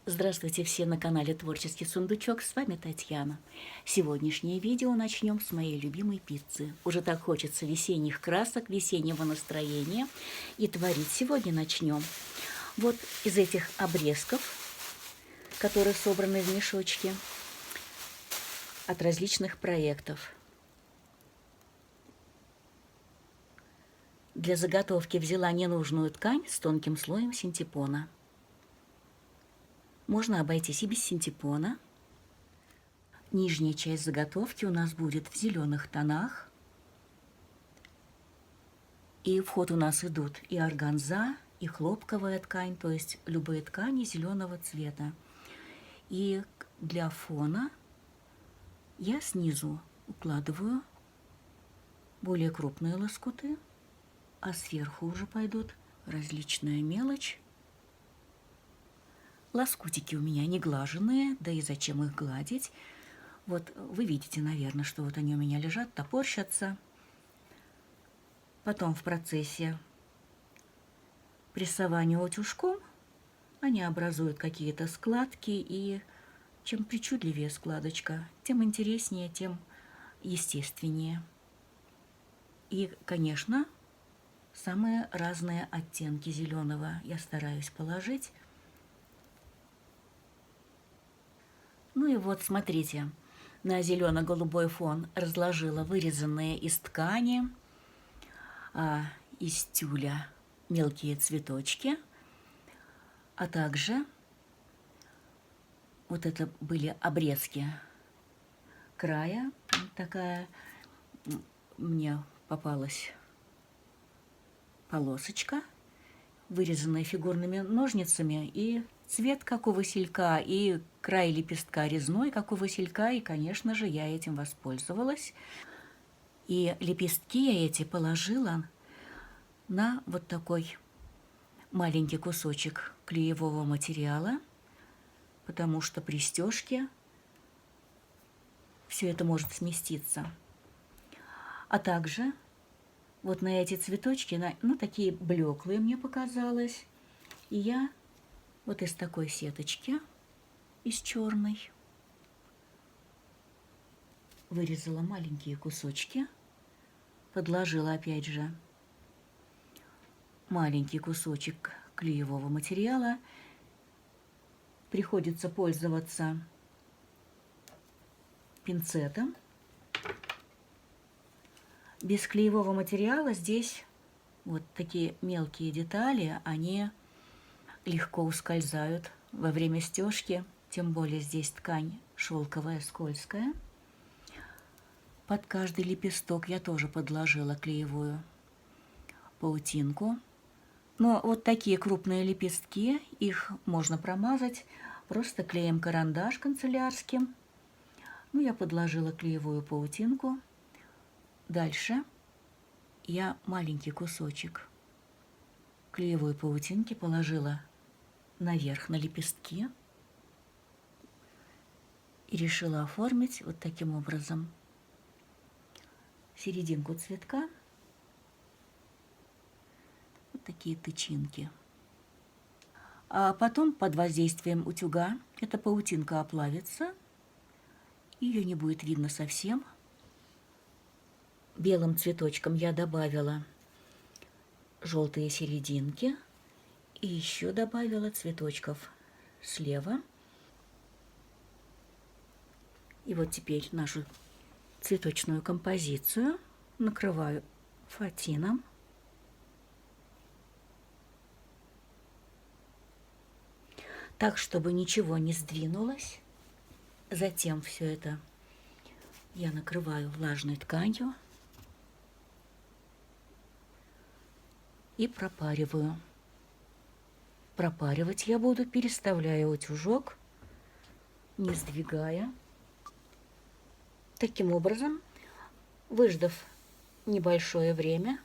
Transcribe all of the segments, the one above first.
Здравствуйте все на канале Творческий сундучок, с вами Татьяна. Сегодняшнее видео начнем с моей любимой пиццы. Уже так хочется весенних красок, весеннего настроения. И творить сегодня начнем вот из этих обрезков, которые собраны в мешочке от различных проектов. Для заготовки взяла ненужную ткань с тонким слоем синтепона. Можно обойтись и без синтепона. Нижняя часть заготовки у нас будет в зеленых тонах. И в ход у нас идут и органза, и хлопковая ткань, то есть любые ткани зеленого цвета. И для фона я снизу укладываю более крупные лоскуты, а сверху уже пойдут различная мелочь. Лоскутики у меня не глаженные, да и зачем их гладить. Вот вы видите, наверное, что вот они у меня лежат, топорщатся. Потом в процессе прессования утюжком они образуют какие-то складки, и чем причудливее складочка, тем интереснее, тем естественнее. И, конечно, самые разные оттенки зеленого я стараюсь положить. Ну и вот, смотрите, на зелено-голубой фон разложила вырезанные из ткани, из тюля мелкие цветочки, а также вот это были обрезки края. Такая мне попалась полосочка, вырезанная фигурными ножницами, и цвет как у василька, и край лепестка резной, как у василька, и, конечно же, я этим воспользовалась. И лепестки я эти положила на вот такой маленький кусочек клеевого материала, потому что при стежке все это может сместиться. А также вот на эти цветочки, ну, такие блеклые мне показалось, и я вот из такой сеточки, из черной, вырезала маленькие кусочки, подложила опять же маленький кусочек клеевого материала. Приходится пользоваться пинцетом. Без клеевого материала здесь вот такие мелкие детали, они легко ускользают во время стежки, тем более здесь ткань шелковая, скользкая. Под каждый лепесток я тоже подложила клеевую паутинку. Но вот такие крупные лепестки, их можно промазать просто клеем-карандаш канцелярским. Ну, я подложила клеевую паутинку. Дальше я маленький кусочек клеевой паутинки положила наверх на лепестки и решила оформить вот таким образом серединку цветка. Вот такие тычинки. А потом под воздействием утюга эта паутинка оплавится, ее не будет видно совсем. Белым цветочком я добавила желтые серединки и еще добавила цветочков слева. И вот теперь нашу цветочную композицию накрываю фатином. Так, чтобы ничего не сдвинулось. Затем все это я накрываю влажной тканью и пропариваю. Пропаривать я буду, переставляя утюжок, не сдвигая. Таким образом, выждав небольшое время,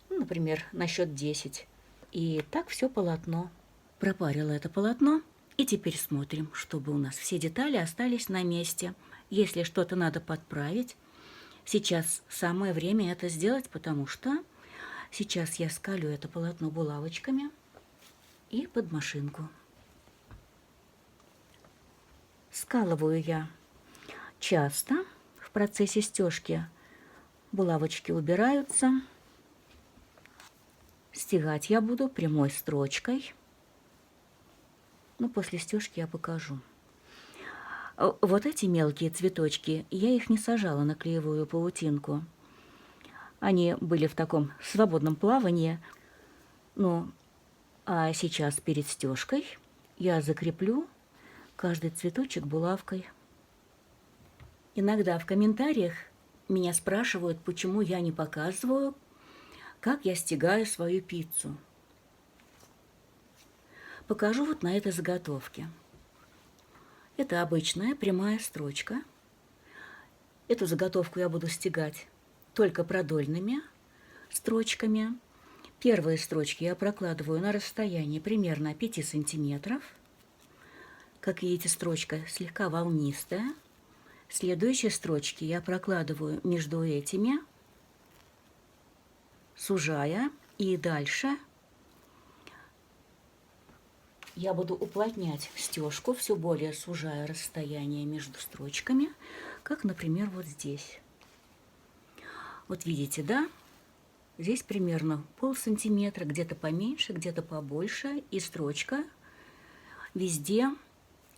например, на счет 10, и так все полотно. Пропарила это полотно, и теперь смотрим, чтобы у нас все детали остались на месте. Если что-то надо подправить, сейчас самое время это сделать, потому что сейчас я скалю это полотно булавочками и под машинку. Скалываю я часто в процессе стежки. Булавочки убираются. Стегать я буду прямой строчкой. Ну, после стежки я покажу. Вот эти мелкие цветочки, я их не сажала на клеевую паутинку. Они были в таком свободном плавании. Ну, а сейчас перед стежкой я закреплю каждый цветочек булавкой. Иногда в комментариях меня спрашивают, почему я не показываю, как я стегаю свою пиццу. Покажу вот на этой заготовке. Это обычная прямая строчка. Эту заготовку я буду стегать только продольными строчками. Первые строчки я прокладываю на расстоянии примерно 5 сантиметров. Как видите, строчка слегка волнистая. Следующие строчки я прокладываю между этими, сужая, и дальше я буду уплотнять стежку, все более сужая расстояние между строчками, как, например, вот здесь. Вот видите, да? Здесь примерно полсантиметра, где-то поменьше, где-то побольше, и строчка везде,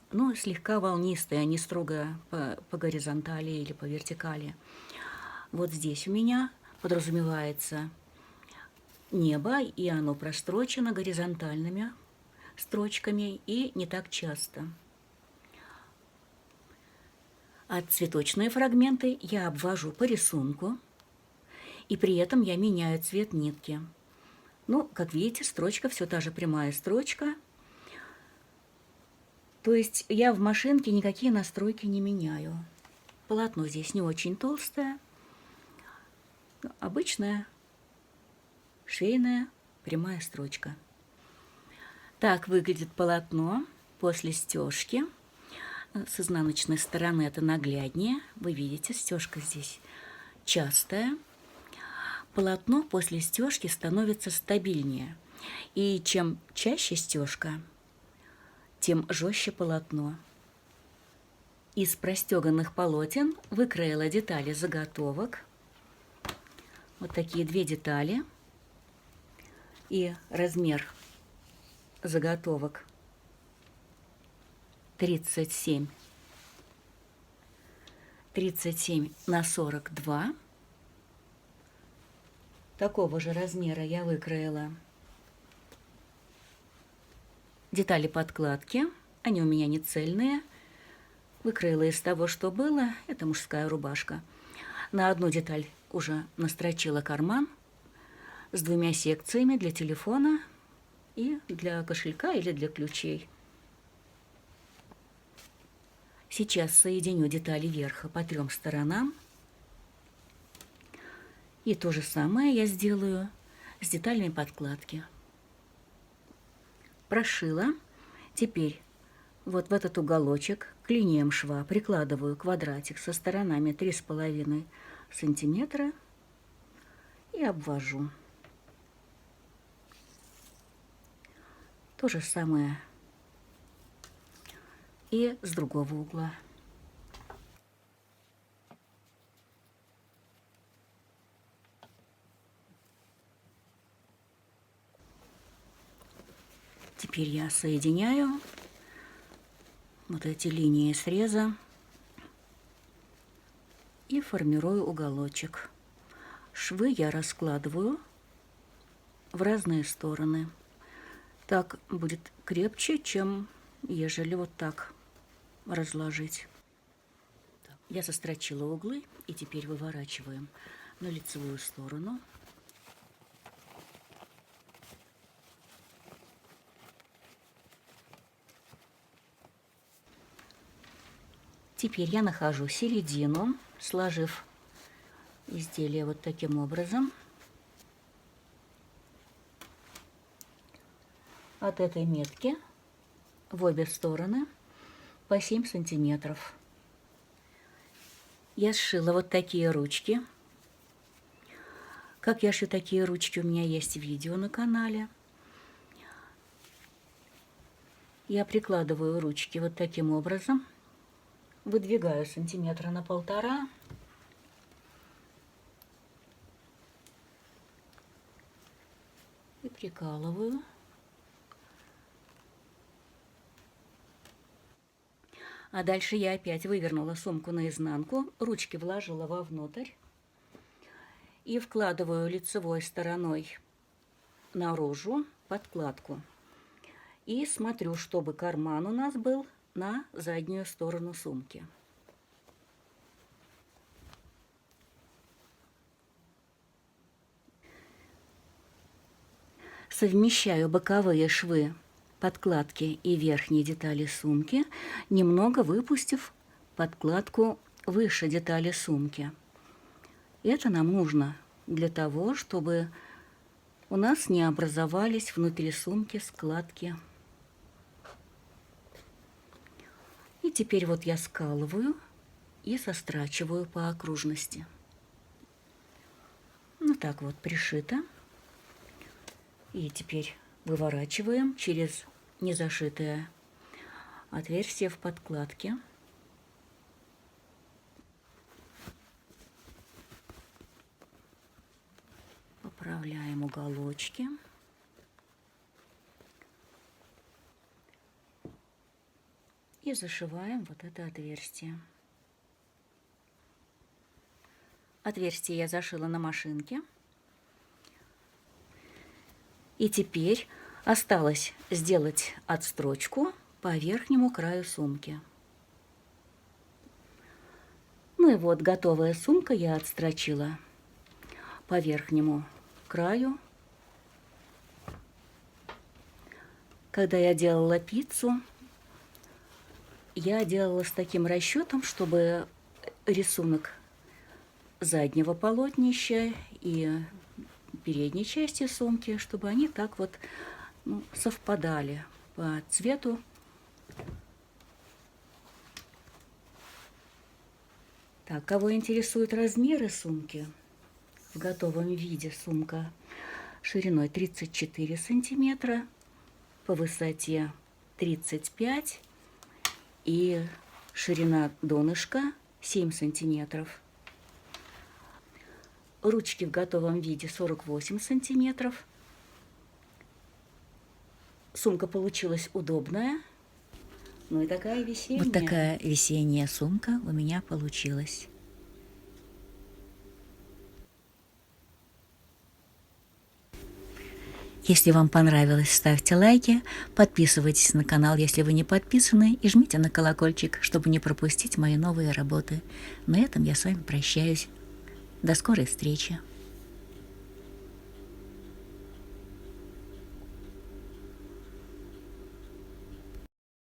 ну, слегка волнистая, не строго по горизонтали или по вертикали. Вот здесь у меня подразумевается небо, и оно прострочено горизонтальными строчками и не так часто. А цветочные фрагменты я обвожу по рисунку, и при этом я меняю цвет нитки. Ну, как видите, строчка все та же прямая строчка. То есть я в машинке никакие настройки не меняю. Полотно здесь не очень толстое, обычная швейная прямая строчка. Так выглядит полотно после стежки. С изнаночной стороны это нагляднее. Вы видите, стежка здесь частая. Полотно после стежки становится стабильнее. И чем чаще стежка, тем жестче полотно. Из простеганных полотен выкроила детали заготовок. Вот такие 2 детали. И размер заготовок 37 на 42. Такого же размера я выкроила детали подкладки. Они у меня не цельные. Выкроила из того, что было. Это мужская рубашка. На одну деталь уже настрочила карман с 2 секциями для телефона и для кошелька или для ключей. Сейчас соединю детали верха по 3 сторонам. И то же самое я сделаю с деталями подкладки. Прошила. Теперь вот в этот уголочек клинием шва прикладываю квадратик со сторонами 3,5 сантиметра и обвожу. То же самое и с другого угла. Теперь я соединяю вот эти линии среза и формирую уголочек. Швы я раскладываю в разные стороны. Так будет крепче, чем ежели вот так разложить. Я сострочила углы, и теперь выворачиваем на лицевую сторону. Теперь я нахожу середину, сложив изделие вот таким образом. От этой метки в обе стороны по 7 сантиметров. Я сшила вот такие ручки. Как я шью такие ручки, у меня есть видео на канале. Я прикладываю ручки вот таким образом выдвигаю сантиметра на 1,5. И прикалываю. А дальше я опять вывернула сумку наизнанку, ручки вложила вовнутрь и вкладываю лицевой стороной наружу подкладку. И смотрю, чтобы карман у нас был на заднюю сторону сумки. Совмещаю боковые швы подкладки и верхней детали сумки, немного выпустив подкладку выше детали сумки. Это нам нужно для того, чтобы у нас не образовались внутри сумки складки. И теперь вот я скалываю и сострачиваю по окружности. Ну так вот пришито. И теперь выворачиваем через незашитое отверстие в подкладке. Поправляем уголочки. И зашиваем вот это отверстие. Отверстие я зашила на машинке. И теперь осталось сделать отстрочку по верхнему краю сумки. Ну и вот готовая сумка я отстрочила по верхнему краю. Когда я делала пиццу, я делала с таким расчетом, чтобы рисунок заднего полотнища и передней части сумки, чтобы они так вот совпадали по цвету. Так, кого интересуют размеры сумки, в готовом виде сумка шириной 34 сантиметра, по высоте 35 и ширина донышка 7 сантиметров. Ручки в готовом виде 48 сантиметров. Сумка получилась удобная. Ну и такая весенняя. Вот такая весенняя сумка у меня получилась. Если вам понравилось, ставьте лайки, подписывайтесь на канал, если вы не подписаны, и жмите на колокольчик, чтобы не пропустить мои новые работы. На этом я с вами прощаюсь. До скорой встречи!